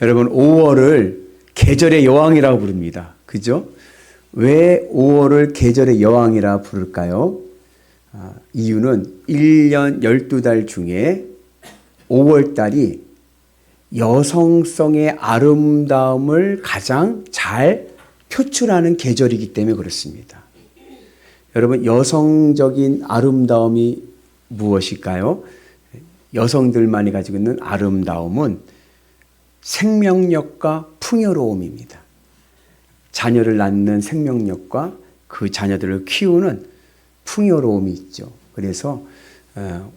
여러분 5월을 계절의 여왕이라고 부릅니다. 그죠? 왜 5월을 계절의 여왕이라 부를까요? 이유는 1년 12달 중에 5월 달이 여성성의 아름다움을 가장 잘 표출하는 계절이기 때문에 그렇습니다. 여러분 여성적인 아름다움이 무엇일까요? 여성들만이 가지고 있는 아름다움은 생명력과 풍요로움입니다. 자녀를 낳는 생명력과 그 자녀들을 키우는 풍요로움이 있죠. 그래서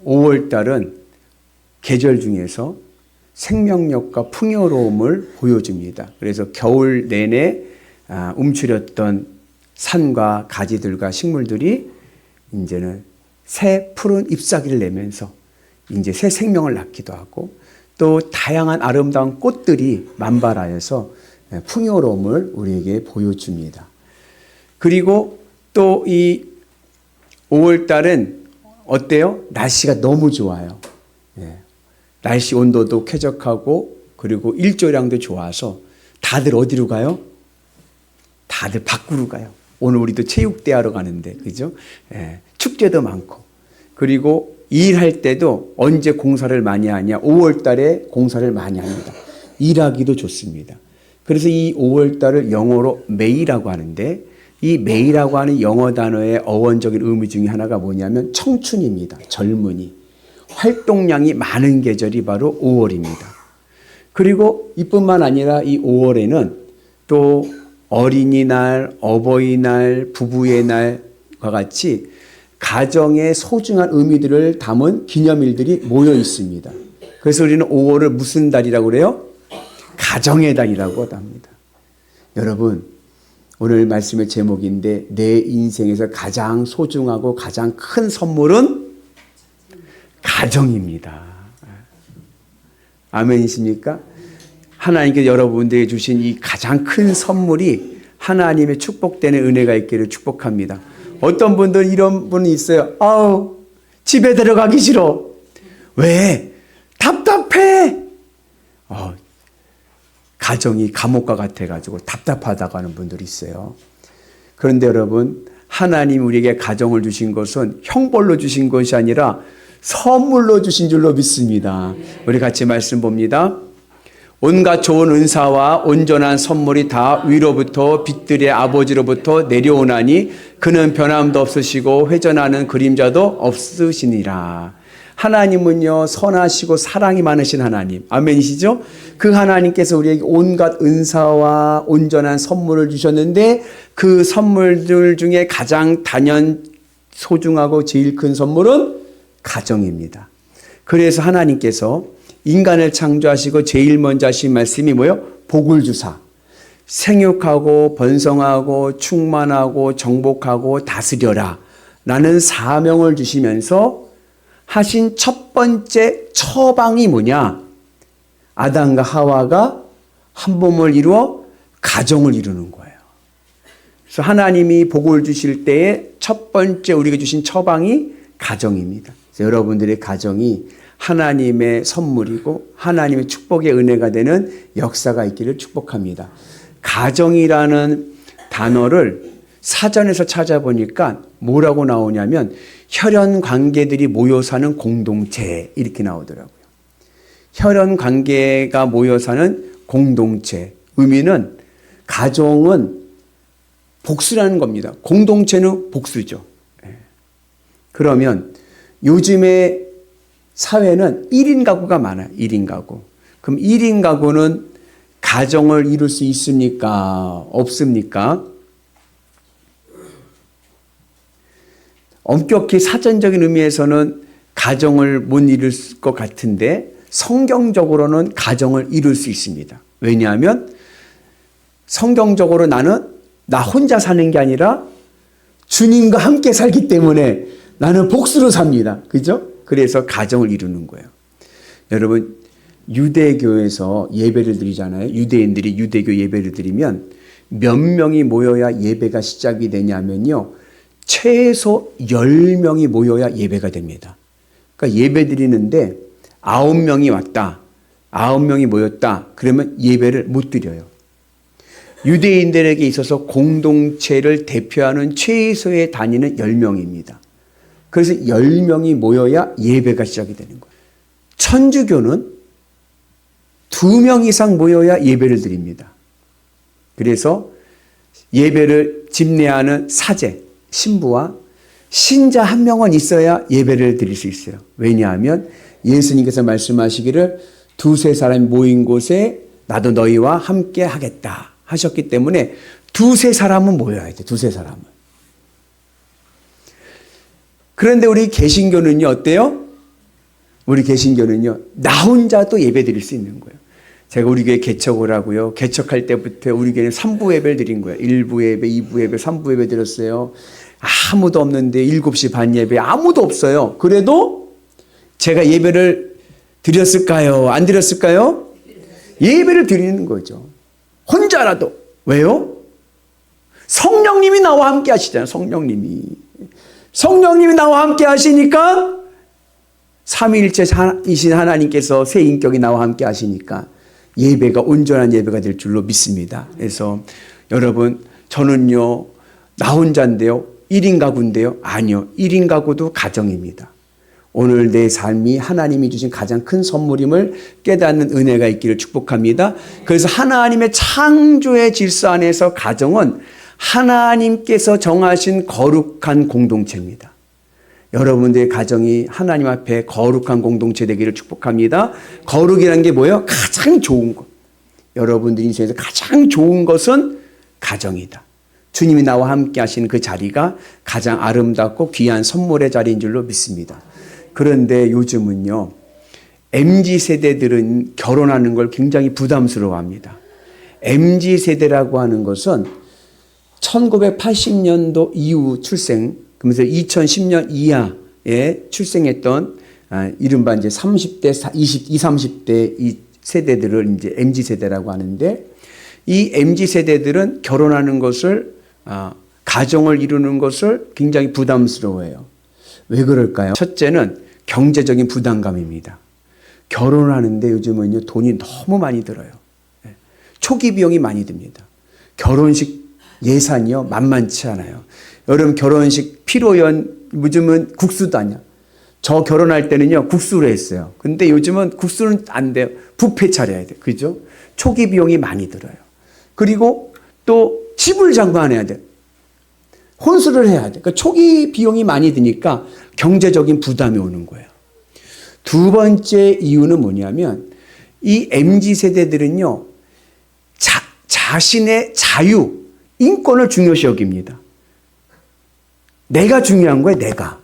5월 달은 계절 중에서 생명력과 풍요로움을 보여줍니다. 그래서 겨울 내내 움츠렸던 산과 가지들과 식물들이 이제는 새 푸른 잎사귀를 내면서 이제 새 생명을 낳기도 하고 또 다양한 아름다운 꽃들이 만발하여서 풍요로움을 우리에게 보여줍니다. 그리고 또 이 5월 달은 어때요? 날씨가 너무 좋아요. 날씨 온도도 쾌적하고 그리고 일조량도 좋아서 다들 어디로 가요? 다들 밖으로 가요. 오늘 우리도 체육대 하러 가는데 그죠? 축제도 많고 그리고 일할 때도 언제 공사를 많이 하냐? 5월 달에 공사를 많이 합니다. 일하기도 좋습니다. 그래서 이 5월 달을 영어로 May라고 하는데 이 May라고 하는 영어 단어의 어원적인 의미 중에 하나가 뭐냐면 청춘입니다. 젊은이. 활동량이 많은 계절이 바로 5월입니다. 그리고 이뿐만 아니라 이 5월에는 또 어린이날, 어버이날, 부부의 날과 같이 가정의 소중한 의미들을 담은 기념일들이 모여 있습니다. 그래서 우리는 5월을 무슨 달이라고 그래요? 가정의 달이라고 합니다. 여러분, 오늘 말씀의 제목인데 내 인생에서 가장 소중하고 가장 큰 선물은 가정입니다. 아멘이십니까? 하나님께서 여러분들에게 주신 이 가장 큰 선물이 하나님의 축복되는 은혜가 있기를 축복합니다. 어떤 분들은 이런 분이 있어요. 아우, 집에 들어가기 싫어. 왜? 답답해. 가정이 감옥과 같아가지고 답답하다고 하는 분들이 있어요. 그런데 여러분, 하나님 우리에게 가정을 주신 것은 형벌로 주신 것이 아니라 선물로 주신 줄로 믿습니다. 우리 같이 말씀 봅니다. 온갖 좋은 은사와 온전한 선물이 다 위로부터 빛들의 아버지로부터 내려오나니 그는 변함도 없으시고 회전하는 그림자도 없으시니라. 하나님은요 선하시고 사랑이 많으신 하나님. 아멘이시죠? 그 하나님께서 우리에게 온갖 은사와 온전한 선물을 주셨는데 그 선물들 중에 가장 단연 소중하고 제일 큰 선물은 가정입니다. 그래서 하나님께서 인간을 창조하시고 제일 먼저 하신 말씀이 뭐예요? 복을 주사 생육하고 번성하고 충만하고 정복하고 다스려라 라는 사명을 주시면서 하신 첫 번째 처방이 뭐냐? 아담과 하와가 한 몸을 이루어 가정을 이루는 거예요. 그래서 하나님이 복을 주실 때에 첫 번째 우리에게 주신 처방이 가정입니다. 그래서 여러분들의 가정이 하나님의 선물이고 하나님의 축복의 은혜가 되는 역사가 있기를 축복합니다. 가정이라는 단어를 사전에서 찾아보니까 뭐라고 나오냐면 혈연 관계들이 모여 사는 공동체 이렇게 나오더라고요. 혈연 관계가 모여 사는 공동체. 의미는 가정은 복수라는 겁니다. 공동체는 복수죠. 그러면 요즘에 사회는 1인 가구가 많아요. 1인 가구. 그럼 1인 가구는 가정을 이룰 수 있습니까? 없습니까? 엄격히 사전적인 의미에서는 가정을 못 이룰 것 같은데 성경적으로는 가정을 이룰 수 있습니다. 왜냐하면 성경적으로 나는 나 혼자 사는 게 아니라 주님과 함께 살기 때문에 나는 복수로 삽니다. 그죠? 그래서 가정을 이루는 거예요. 여러분, 유대교에서 예배를 드리잖아요. 유대인들이 유대교 예배를 드리면 몇 명이 모여야 예배가 시작이 되냐면요. 최소 10명이 모여야 예배가 됩니다. 그러니까 예배 드리는데 9명이 왔다. 9명이 모였다. 그러면 예배를 못 드려요. 유대인들에게 있어서 공동체를 대표하는 최소의 단위는 10명입니다. 그래서 10명이 모여야 예배가 시작이 되는 거예요. 천주교는 2명 이상 모여야 예배를 드립니다. 그래서 예배를 집례하는 사제, 신부와 신자 1명은 있어야 예배를 드릴 수 있어요. 왜냐하면 예수님께서 말씀하시기를 2-3 사람이 모인 곳에 나도 너희와 함께 하겠다 하셨기 때문에 2-3 사람은 모여야 돼. 2-3 사람은. 그런데 우리 개신교는요, 어때요? 우리 개신교는요, 나 혼자도 예배 드릴 수 있는 거예요. 제가 우리 교회 개척을 하고요. 개척할 때부터 우리 교회는 3부 예배를 드린 거예요. 1부 예배, 2부 예배, 3부 예배 드렸어요. 아무도 없는데 7시 반 예배 아무도 없어요. 그래도 제가 예배를 드렸을까요? 안 드렸을까요? 예배를 드리는 거죠. 혼자라도. 왜요? 성령님이 나와 함께 하시잖아요. 성령님이 나와 함께 하시니까 삼위일체이신 하나님께서 새 인격이 나와 함께 하시니까 예배가 온전한 예배가 될 줄로 믿습니다. 그래서 여러분, 저는요, 나 혼자인데요, 1인 가구인데요. 아니요, 1인 가구도 가정입니다. 오늘 내 삶이 하나님이 주신 가장 큰 선물임을 깨닫는 은혜가 있기를 축복합니다. 그래서 하나님의 창조의 질서 안에서 가정은 하나님께서 정하신 거룩한 공동체입니다. 여러분들의 가정이 하나님 앞에 거룩한 공동체 되기를 축복합니다. 거룩이라는 게 뭐예요? 가장 좋은 것. 여러분들 인생에서 가장 좋은 것은 가정이다. 주님이 나와 함께 하시는 그 자리가 가장 아름답고 귀한 선물의 자리인 줄로 믿습니다. 그런데 요즘은요, MZ세대들은 결혼하는 걸 굉장히 부담스러워합니다. MZ세대라고 하는 것은 1980년도 이후 출생, 그러면서 2010년 이하에 출생했던 이른바 이제 30대, 20, 30대 이 세대들을 이제 MZ세대라고 하는데, 이 MZ세대들은 결혼하는 것을, 가정을 이루는 것을 굉장히 부담스러워해요. 왜 그럴까요? 첫째는 경제적인 부담감입니다. 결혼하는데 요즘은요, 돈이 너무 많이 들어요. 초기 비용이 많이 듭니다. 결혼식 예산이요, 만만치 않아요. 여러분, 결혼식 피로연, 요즘은 국수도 아니야. 저 결혼할 때는요, 국수로 했어요. 근데 요즘은 국수는 안 돼요. 뷔페 차려야 돼. 그죠? 초기 비용이 많이 들어요. 그리고 또 집을 장만해야 돼. 혼수를 해야 돼. 그러니까 초기 비용이 많이 드니까 경제적인 부담이 오는 거예요. 두 번째 이유는 뭐냐면, 이 MZ세대들은요, 자신의 자유, 인권을 중요시 여깁니다. 내가 중요한 거예요, 내가.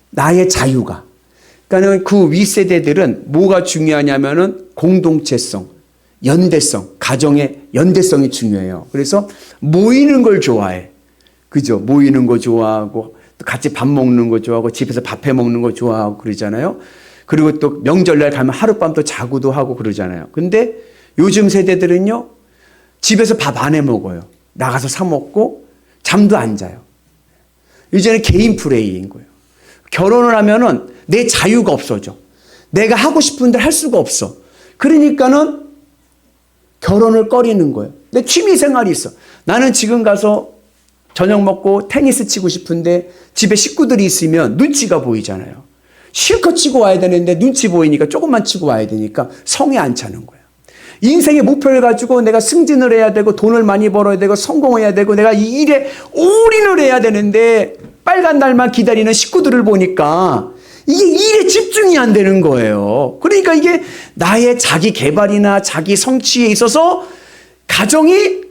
나의 자유가. 그러니까 그 윗세대들은 뭐가 중요하냐면은 공동체성, 연대성, 가정의 연대성이 중요해요. 그래서 모이는 걸 좋아해. 그죠? 모이는 거 좋아하고, 또 같이 밥 먹는 거 좋아하고, 집에서 밥 해 먹는 거 좋아하고 그러잖아요. 그리고 또 명절날 가면 하룻밤 또 자고도 하고 그러잖아요. 근데 요즘 세대들은요, 집에서 밥 안 해 먹어요. 나가서 사 먹고 잠도 안 자요. 이제는 개인 플레이인 거예요. 결혼을 하면은 내 자유가 없어져. 내가 하고 싶은 대로 할 수가 없어. 그러니까는 결혼을 꺼리는 거예요. 내 취미 생활이 있어. 나는 지금 가서 저녁 먹고 테니스 치고 싶은데 집에 식구들이 있으면 눈치가 보이잖아요. 실컷 치고 와야 되는데 눈치 보이니까 조금만 치고 와야 되니까 성에 안 차는 거예요. 인생의 목표를 가지고 내가 승진을 해야 되고 돈을 많이 벌어야 되고 성공해야 되고 내가 이 일에 올인을 해야 되는데 빨간 날만 기다리는 식구들을 보니까 이게 일에 집중이 안 되는 거예요. 그러니까 이게 나의 자기 개발이나 자기 성취에 있어서 가정이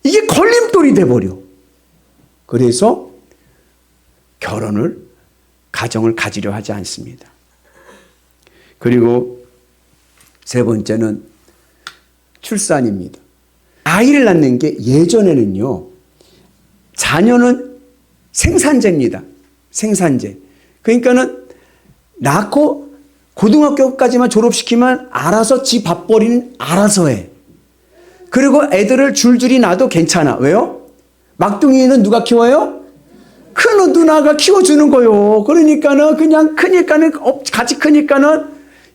이게 걸림돌이 돼버려. 그래서 가정을 가지려 하지 않습니다. 그리고 세 번째는 출산입니다. 아이를 낳는 게 예전에는요, 자녀는 생산제입니다. 생산제. 그러니까는 낳고 고등학교까지만 졸업시키면 알아서 지 밥벌이는 알아서 해. 그리고 애들을 줄줄이 낳아도 괜찮아. 왜요? 막둥이는 누가 키워요? 큰 누나가 키워주는 거요. 그러니까는 그냥 크니까는 같이 크니까는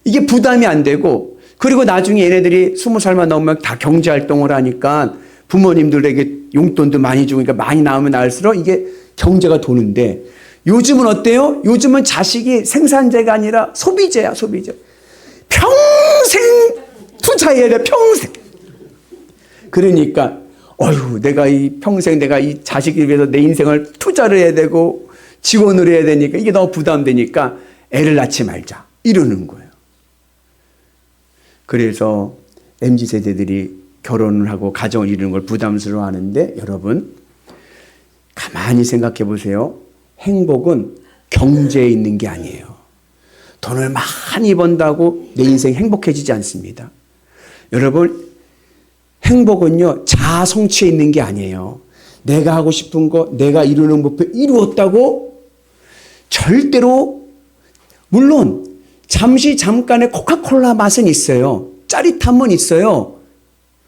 이게 부담이 안 되고, 그리고 나중에 얘네들이 20살만 넘으면 다 경제활동을 하니까 부모님들에게 용돈도 많이 주니까 많이 나오면 나올수록 이게 경제가 도는데, 요즘은 어때요? 요즘은 자식이 생산재가 아니라 소비재야, 소비재. 평생 투자해야 돼, 평생. 그러니까 내가 평생 내가 이 자식을 위해서 내 인생을 투자를 해야 되고 지원을 해야 되니까 이게 너무 부담되니까 애를 낳지 말자 이러는 거예요. 그래서 MZ세대들이 결혼을 하고 가정을 이루는 걸 부담스러워 하는데, 여러분 가만히 생각해 보세요. 행복은 경제에 있는 게 아니에요. 돈을 많이 번다고 내 인생 행복해지지 않습니다. 여러분, 행복은요, 자아 성취에 있는 게 아니에요. 내가 하고 싶은 거, 내가 이루는 목표 이루었다고 절대로, 물론 잠깐의 코카콜라 맛은 있어요. 짜릿함은 있어요.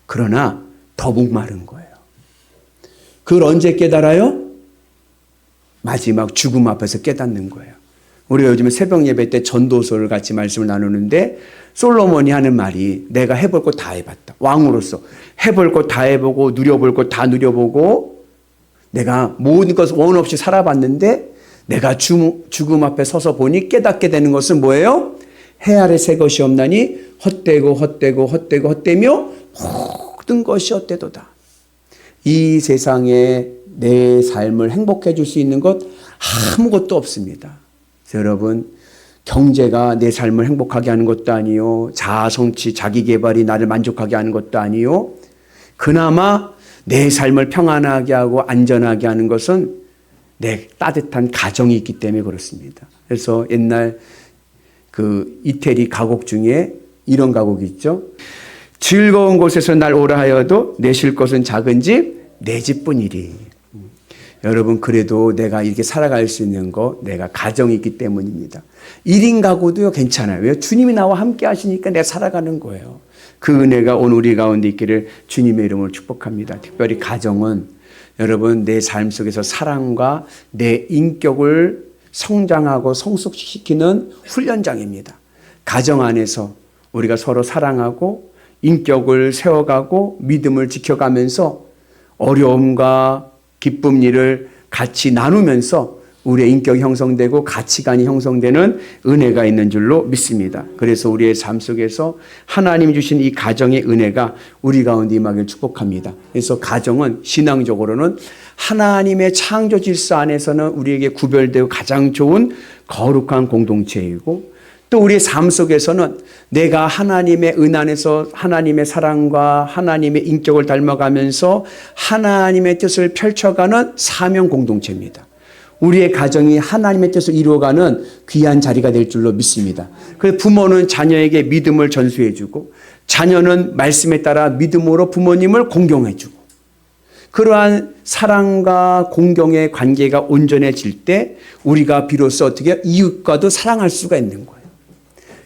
그러나 더 목마른 거예요. 그걸 언제 깨달아요? 마지막 죽음 앞에서 깨닫는 거예요. 우리가 요즘에 새벽 예배 때 전도서를 같이 말씀을 나누는데, 솔로몬이 하는 말이, 내가 해볼 거 다 해봤다. 왕으로서 해볼 거 다 해보고 누려볼 거 다 누려보고 내가 모든 것을 원 없이 살아봤는데, 내가 죽음 앞에 서서 보니 깨닫게 되는 것은 뭐예요? 해 아래 새 것이 없나니 헛되며 모든 것이 헛되도다. 이 세상에 내 삶을 행복해 줄 수 있는 것 아무것도 없습니다. 여러분, 경제가 내 삶을 행복하게 하는 것도 아니요, 자아성취, 자기개발이 나를 만족하게 하는 것도 아니요, 그나마 내 삶을 평안하게 하고 안전하게 하는 것은 내 따뜻한 가정이 있기 때문에 그렇습니다. 그래서 옛날 그 이태리 가곡 중에 이런 가곡이 있죠. 즐거운 곳에서 날 오라 하여도 내 쉴 곳은 작은 집, 내 집뿐이리. 여러분, 그래도 내가 이렇게 살아갈 수 있는 거, 내가 가정이 있기 때문입니다. 1인 가구도요, 괜찮아요. 왜? 주님이 나와 함께 하시니까 내가 살아가는 거예요. 그 은혜가 오늘 우리 가운데 있기를 주님의 이름으로 축복합니다. 특별히 가정은 여러분, 내 삶 속에서 사랑과 내 인격을 성장하고 성숙시키는 훈련장입니다. 가정 안에서 우리가 서로 사랑하고 인격을 세워가고 믿음을 지켜가면서 어려움과 기쁨 일을 같이 나누면서 우리의 인격이 형성되고 가치관이 형성되는 은혜가 있는 줄로 믿습니다. 그래서 우리의 삶 속에서 하나님이 주신 이 가정의 은혜가 우리 가운데 임하길 축복합니다. 그래서 가정은 신앙적으로는 하나님의 창조 질서 안에서는 우리에게 구별되고 가장 좋은 거룩한 공동체이고, 또 우리의 삶 속에서는 내가 하나님의 은 안에서 하나님의 사랑과 하나님의 인격을 닮아가면서 하나님의 뜻을 펼쳐가는 사명 공동체입니다. 우리의 가정이 하나님의 뜻을 이루어가는 귀한 자리가 될 줄로 믿습니다. 그래서 부모는 자녀에게 믿음을 전수해주고, 자녀는 말씀에 따라 믿음으로 부모님을 공경해주고, 그러한 사랑과 공경의 관계가 온전해질 때 우리가 비로소 어떻게 이웃과도 사랑할 수가 있는 거예요.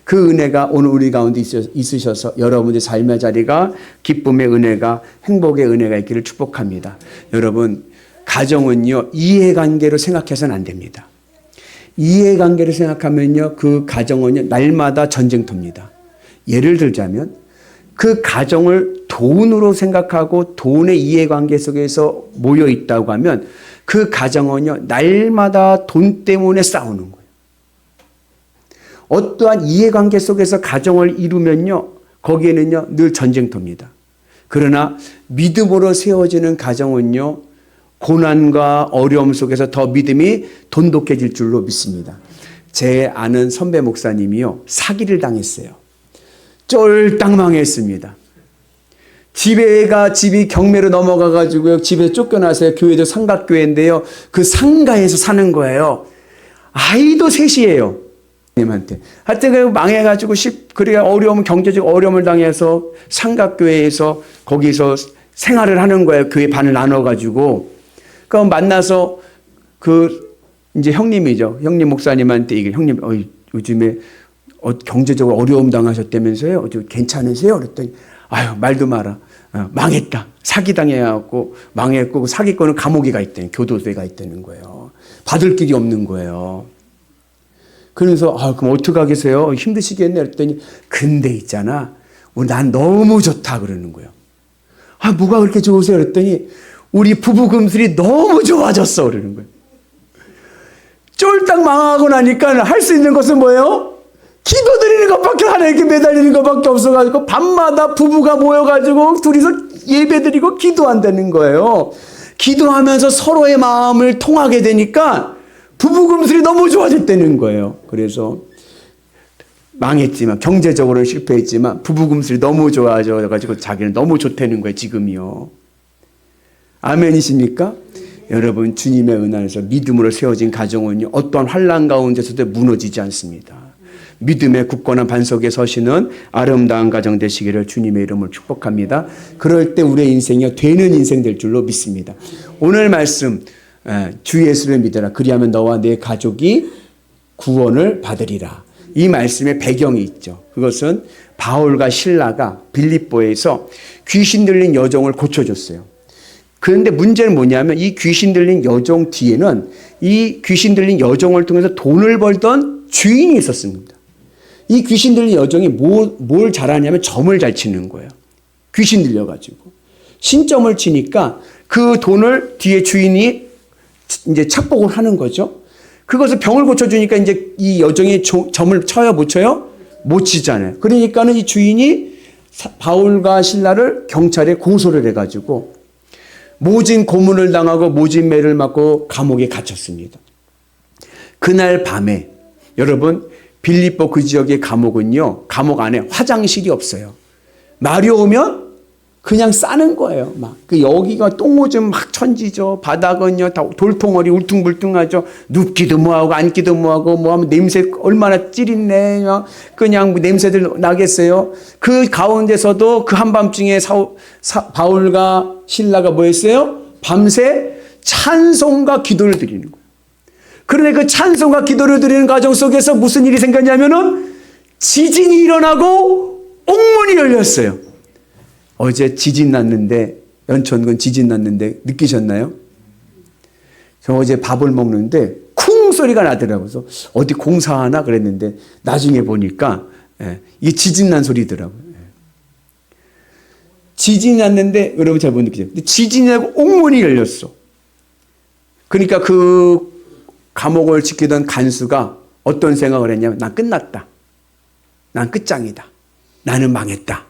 그 은혜가 오늘 우리 가운데 있으셔서 여러분의 삶의 자리가 기쁨의 은혜가, 행복의 은혜가 있기를 축복합니다. 여러분, 가정은요, 이해관계로 생각해서는 안 됩니다. 이해관계로 생각하면요, 그 가정은요, 날마다 전쟁터입니다. 예를 들자면, 그 가정을 돈으로 생각하고 돈의 이해관계 속에서 모여 있다고 하면 그 가정은요, 날마다 돈 때문에 싸우는 거예요. 어떠한 이해관계 속에서 가정을 이루면요, 거기에는요, 늘 전쟁터입니다. 그러나 믿음으로 세워지는 가정은요, 고난과 어려움 속에서 더 믿음이 돈독해질 줄로 믿습니다. 제 아는 선배 목사님이요, 사기를 당했어요. 쫄딱 망했습니다. 집이 경매로 넘어가가지고요, 집에서 쫓겨나서요. 교회도 상가교회인데요, 그 상가에서 사는 거예요. 아이도 셋이에요. 님한테. 하여튼 망해가지고 그래야 경제적 어려움을 당해서 상가교회에서 거기서 생활을 하는 거예요. 교회 반을 나눠가지고. 그럼 만나서 이제 형님이죠. 형님 목사님한테 형님, 요즘에 경제적으로 어려움 당하셨다면서요? 괜찮으세요? 그랬더니, 말도 마라. 망했다. 사기당해갖고 망했고, 사기꾼은 감옥에 가 있다는, 교도소에 가 있다는 거예요. 받을 길이 없는 거예요. 그래서, 그럼 어떡하겠어요? 힘드시겠네? 그랬더니, 근데 있잖아. 난 너무 좋다 그러는 거예요. 아, 뭐가 그렇게 좋으세요? 그랬더니 우리 부부 금슬이 너무 좋아졌어 그러는 거예요. 쫄딱 망하고 나니까 할 수 있는 것은 뭐예요? 기도드리는 것밖에, 하나님께 매달리는 것밖에 없어가지고 밤마다 부부가 모여가지고 둘이서 예배드리고 기도한다는 거예요. 기도하면서 서로의 마음을 통하게 되니까 부부 금슬이 너무 좋아졌다는 거예요. 그래서 망했지만, 경제적으로는 실패했지만 부부 금슬이 너무 좋아져가지고 자기는 너무 좋다는 거예요. 지금이요. 아멘이십니까? 여러분, 주님의 은혜 안에서 믿음으로 세워진 가정은요, 어떠한 환난 가운데서도 무너지지 않습니다. 믿음의 굳건한 반석에 서시는 아름다운 가정 되시기를 주님의 이름으로 축복합니다. 그럴 때 우리의 인생이 되는 인생 될 줄로 믿습니다. 오늘 말씀, 주 예수를 믿어라. 그리하면 너와 내 가족이 구원을 받으리라. 이 말씀의 배경이 있죠. 그것은 바울과 실라가 빌립보에서 귀신 들린 여종을 고쳐줬어요. 그런데 문제는 뭐냐면 이 귀신 들린 여종 뒤에는 이 귀신 들린 여종을 통해서 돈을 벌던 주인이 있었습니다. 이 귀신 들린 여종이 뭘 잘하냐면 점을 잘 치는 거예요. 귀신 들려가지고. 신점을 치니까 그 돈을 뒤에 주인이 이제 착복을 하는 거죠. 그것을 병을 고쳐주니까 이제 이 여종이 점을 쳐요, 못 쳐요? 못 치잖아요. 그러니까는 이 주인이 바울과 실라를 경찰에 고소를 해가지고 모진 고문을 당하고 모진 매를 맞고 감옥에 갇혔습니다. 그날 밤에 여러분, 빌립보 그 지역의 감옥은요, 감옥 안에 화장실이 없어요. 말이 오면 그냥 싸는 거예요. 막 그 여기가 똥오줌 막 천지죠. 바닥은요 다 돌덩어리 울퉁불퉁하죠. 눕기도 뭐하고 앉기도 뭐하고 뭐하면 냄새 얼마나 찌릿네. 그냥 뭐 냄새들 나겠어요. 그 가운데서도 그 한밤중에 바울과 실라가 뭐 했어요? 밤새 찬송과 기도를 드리는 거예요. 그런데 그 찬송과 기도를 드리는 과정 속에서 무슨 일이 생겼냐면은 지진이 일어나고 옥문이 열렸어요. 어제 지진 났는데, 연천군 지진 났는데 느끼셨나요? 저 어제 밥을 먹는데 쿵 소리가 나더라고요. 그래서 어디 공사하나 그랬는데 나중에 보니까 이게 지진 난 소리더라고요. 지진이 났는데 여러분 잘 못 느끼죠? 지진이 나고 옥문이 열렸어. 그러니까 그 감옥을 지키던 간수가 어떤 생각을 했냐면 난 끝났다. 난 끝장이다. 나는 망했다.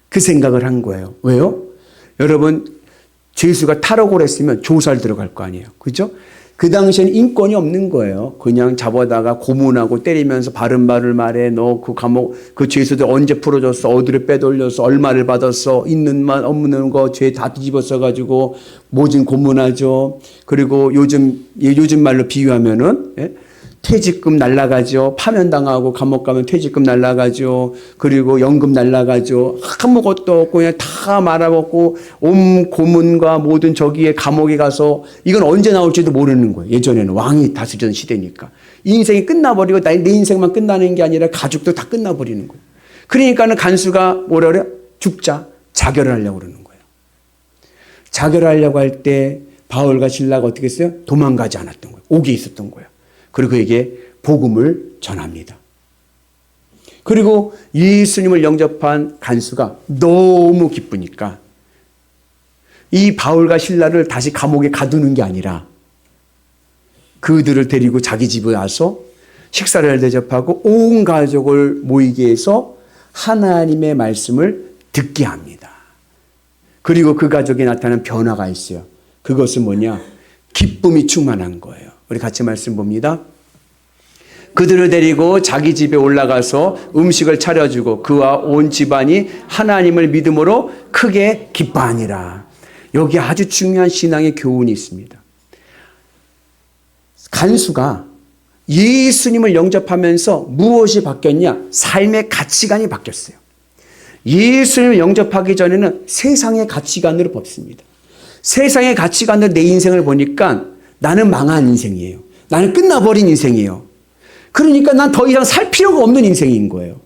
그 생각을 한 거예요. 왜요? 여러분, 죄수가 탈옥을 했으면 조사를 들어갈 거 아니에요. 그죠? 그 당시에는 인권이 없는 거예요. 그냥 잡아다가 고문하고 때리면서 바른 말을 말해. 너 그 감옥, 그 죄수들 언제 풀어줬어? 어디를 빼돌렸어? 얼마를 받았어? 있는 말, 없는 거, 죄 다 뒤집어 써가지고 모진 고문하죠. 그리고 요즘 말로 비유하면은, 퇴직금 날라가죠. 파면당하고 감옥 가면 퇴직금 날라가죠. 그리고 연금 날라가죠. 아무것도 없고 그냥 다 말아먹고 온 고문과 모든 저기에 감옥에 가서 이건 언제 나올지도 모르는 거예요. 예전에는 왕이 다스리던 시대니까. 인생이 끝나버리고 내 인생만 끝나는 게 아니라 가족도 다 끝나버리는 거예요. 그러니까는 간수가 뭐라 그래요? 죽자. 자결을 하려고 그러는 거예요. 자결을 하려고 할 때 바울과 실라가 어떻게 했어요? 도망가지 않았던 거예요. 옥에 있었던 거예요. 그리고 그에게 복음을 전합니다. 그리고 예수님을 영접한 간수가 너무 기쁘니까 이 바울과 실라를 다시 감옥에 가두는 게 아니라 그들을 데리고 자기 집에 와서 식사를 대접하고 온 가족을 모이게 해서 하나님의 말씀을 듣게 합니다. 그리고 그 가족에 나타난 변화가 있어요. 그것은 뭐냐? 기쁨이 충만한 거예요. 우리 같이 말씀 봅니다. 그들을 데리고 자기 집에 올라가서 음식을 차려주고 그와 온 집안이 하나님을 믿음으로 크게 기뻐하니라. 여기 아주 중요한 신앙의 교훈이 있습니다. 간수가 예수님을 영접하면서 무엇이 바뀌었냐? 삶의 가치관이 바뀌었어요. 예수님을 영접하기 전에는 세상의 가치관으로 봤습니다. 세상의 가치관으로 내 인생을 보니까 나는 망한 인생이에요. 나는 끝나버린 인생이에요. 그러니까 난 더 이상 살 필요가 없는 인생인 거예요.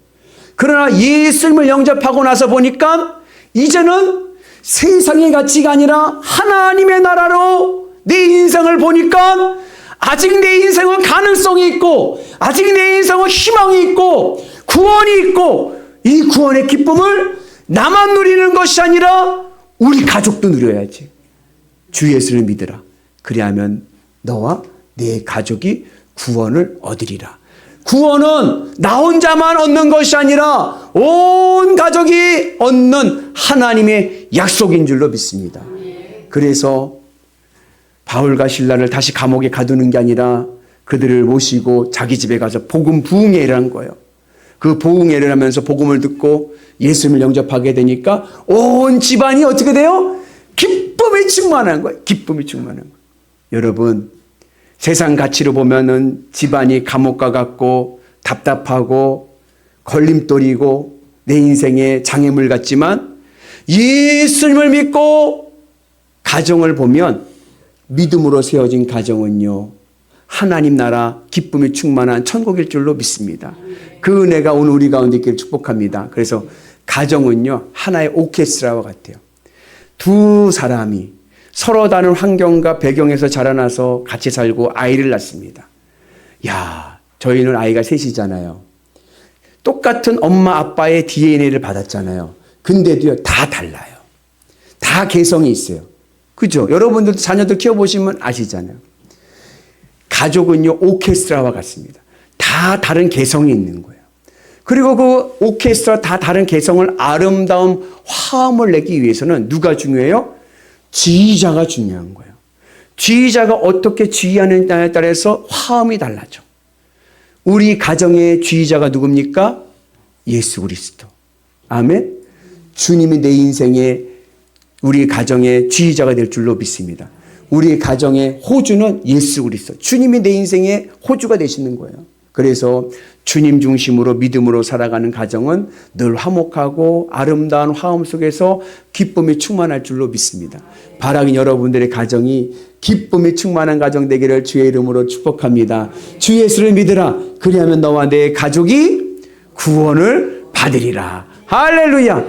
그러나 예수님을 영접하고 나서 보니까 이제는 세상의 가치가 아니라 하나님의 나라로 내 인생을 보니까 아직 내 인생은 가능성이 있고 아직 내 인생은 희망이 있고 구원이 있고 이 구원의 기쁨을 나만 누리는 것이 아니라 우리 가족도 누려야지. 주 예수를 믿으라. 그리하면 너와 내 가족이 구원을 얻으리라. 구원은 나 혼자만 얻는 것이 아니라 온 가족이 얻는 하나님의 약속인 줄로 믿습니다. 그래서 바울과 실라를 다시 감옥에 가두는 게 아니라 그들을 모시고 자기 집에 가서 복음 부흥회를 한 거예요. 그 부흥회를 하면서 복음을 듣고 예수님을 영접하게 되니까 온 집안이 어떻게 돼요? 기쁨이 충만한 거예요. 기쁨이 충만한 거예요. 여러분, 세상 가치로 보면은 집안이 감옥과 같고 답답하고 걸림돌이고 내 인생의 장애물 같지만 예수님을 믿고 가정을 보면 믿음으로 세워진 가정은요, 하나님 나라 기쁨이 충만한 천국일 줄로 믿습니다. 그 은혜가 오늘 우리 가운데 있기를 축복합니다. 그래서 가정은요, 하나의 오케스트라와 같아요. 두 사람이 서로 다른 환경과 배경에서 자라나서 같이 살고 아이를 낳습니다. 야, 저희는 아이가 셋이잖아요. 똑같은 엄마 아빠의 DNA를 받았잖아요. 근데도요, 다 달라요. 다 개성이 있어요. 그죠? 여러분들도 자녀들 키워보시면 아시잖아요. 가족은요, 오케스트라와 같습니다. 다 다른 개성이 있는 거예요. 그리고 그 오케스트라 다 다른 개성을 아름다운 화음을 내기 위해서는 누가 중요해요? 지휘자가 중요한 거예요. 지휘자가 어떻게 지휘하느냐에 따라서 화음이 달라져. 우리 가정의 지휘자가 누굽니까? 예수 그리스도. 아멘. 주님이 내 인생의 우리 가정의 지휘자가 될 줄로 믿습니다. 우리 가정의 호주는 예수 그리스도. 주님이 내 인생의 호주가 되시는 거예요. 그래서 주님 중심으로 믿음으로 살아가는 가정은 늘 화목하고 아름다운 화음 속에서 기쁨이 충만할 줄로 믿습니다. 바라긴 여러분들의 가정이 기쁨이 충만한 가정 되기를 주의 이름으로 축복합니다. 주 예수를 믿으라. 그리하면 너와 내 가족이 구원을 받으리라. 할렐루야.